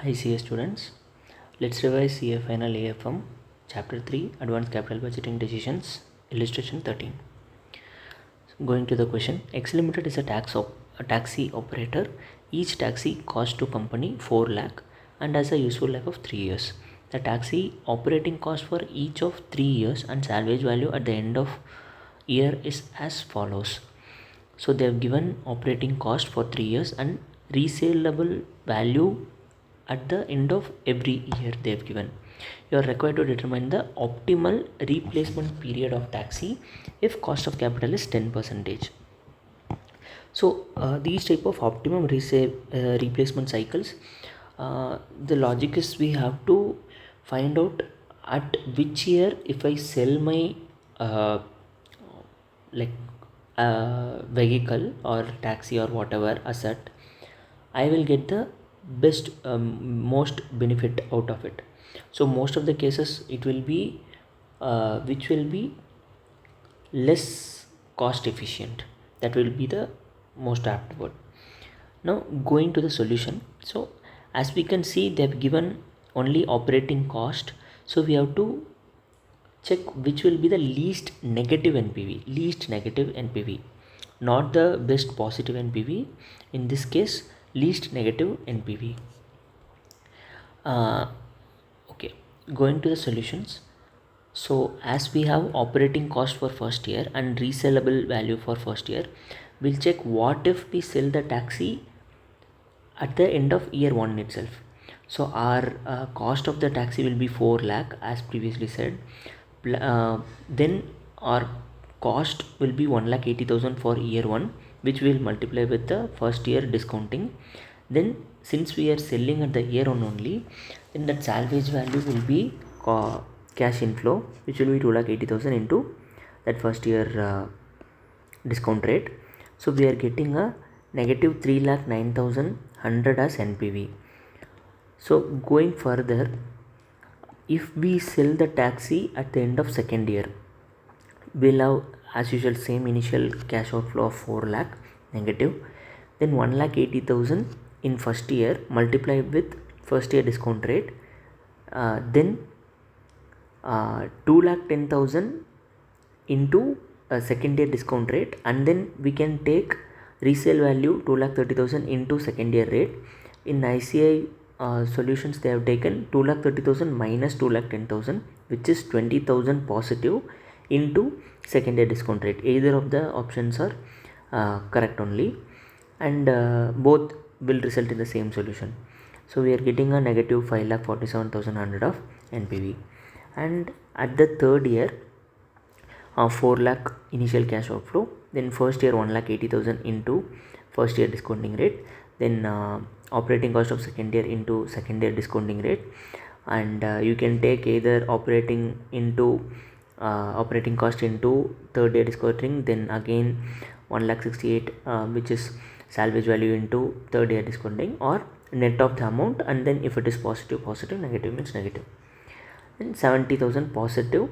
Hi CS students, let's revise CA Final AFM Chapter 3 Advanced Capital Budgeting Decisions Illustration 13. Going to the question, X Limited is a taxi operator. Each taxi costs to company 4 lakh and has a useful life of 3 years. The taxi operating cost for each of 3 years and salvage value at the end of year is as follows. So they have given operating cost for 3 years and resaleable value at the end of every year they have given. You are required to determine the optimal replacement period of taxi if cost of capital is 10%. So these type of optimum replacement cycles, the logic is we have to find out at which year if I sell my uh, like vehicle or taxi or whatever asset, I will get the best most benefit out of it. So most of the cases it will be which will be less cost efficient. That will be the most apt word. Now going to the solution. So as we can see, they have given only operating cost, so we have to check which will be the least negative NPV, not the best positive NPV. In this case, least negative NPV. Okay, going to the solutions. So as we have operating cost for first year and resellable value for first year, we'll check what if we sell the taxi at the end of year 1 itself. So our cost of the taxi will be 4 lakh as previously said. Then our cost will be 1,80,000 for year 1, which will multiply with the first year discounting. Then since we are selling at the year 1 only, then that salvage value will be cash inflow, which will be 2,80,000 into that first year discount rate. So we are getting a negative 3,09,100 as NPV. So going further, if we sell the taxi at the end of second year, we'll have as usual same initial cash outflow of 4 lakh negative, then 1,80,000 in first year multiplied with first year discount rate, then 2,10,000 into second year discount rate, and then we can take resale value 2,30,000 into second year rate. In ICAI solutions, they have taken 2,30,000 minus 2,10,000, which is 20,000 positive into second year discount rate. Either of the options are correct only, and both will result in the same solution. So we are getting a negative 5,47,100 of NPV. And at the third year, 4 lakh initial cash outflow, then first year 1,80,000 into first year discounting rate, then operating cost of second year into second year discounting rate, and you can take either operating cost into third year discounting, then again 1,68,000 which is salvage value into third year discounting, or net of the amount, and then if it is positive, negative means negative. Then 70,000 positive,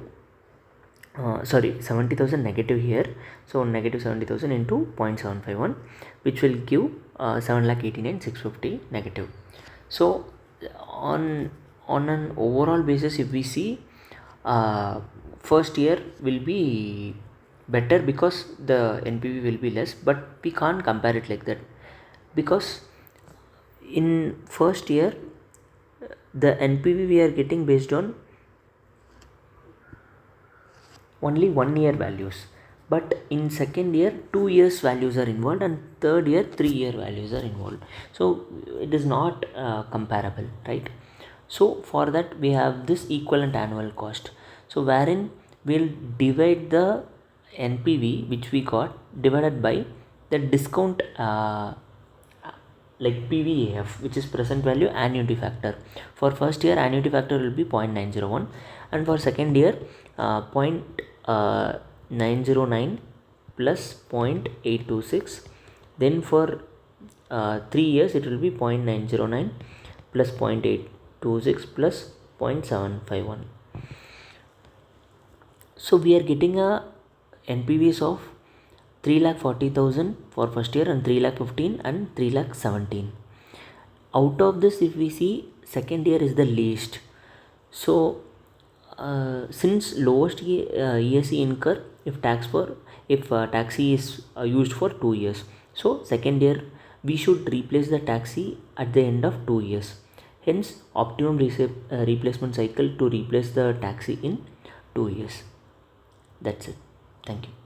70,000 negative here, so negative 70,000 into 0.751, which will give 7,89,650 negative. So on an overall basis, if we see, first year will be better because the NPV will be less, but we can't compare it like that, because in first year the NPV we are getting based on only 1 year values, but in second year 2 years values are involved, and third year 3 year values are involved, so it is not comparable, right? So for that we have this equivalent annual cost, so wherein we'll divide the NPV which we got divided by the discount, like PVAF, which is present value annuity factor. For first year annuity factor will be 0.901, and for second year 0.909 plus 0.826, then for 3 years it will be 0.909 plus 0.826 plus 0.751. So we are getting a NPVs of 3,40,000 for first year, and 3,15,000 and 3,17,000. Out of this, if we see, second year is the least. So since lowest ESC incur if taxi is used for 2 years, so second year we should replace the taxi at the end of 2 years. Hence optimum replacement cycle to replace the taxi in 2 years. That's it. Thank you.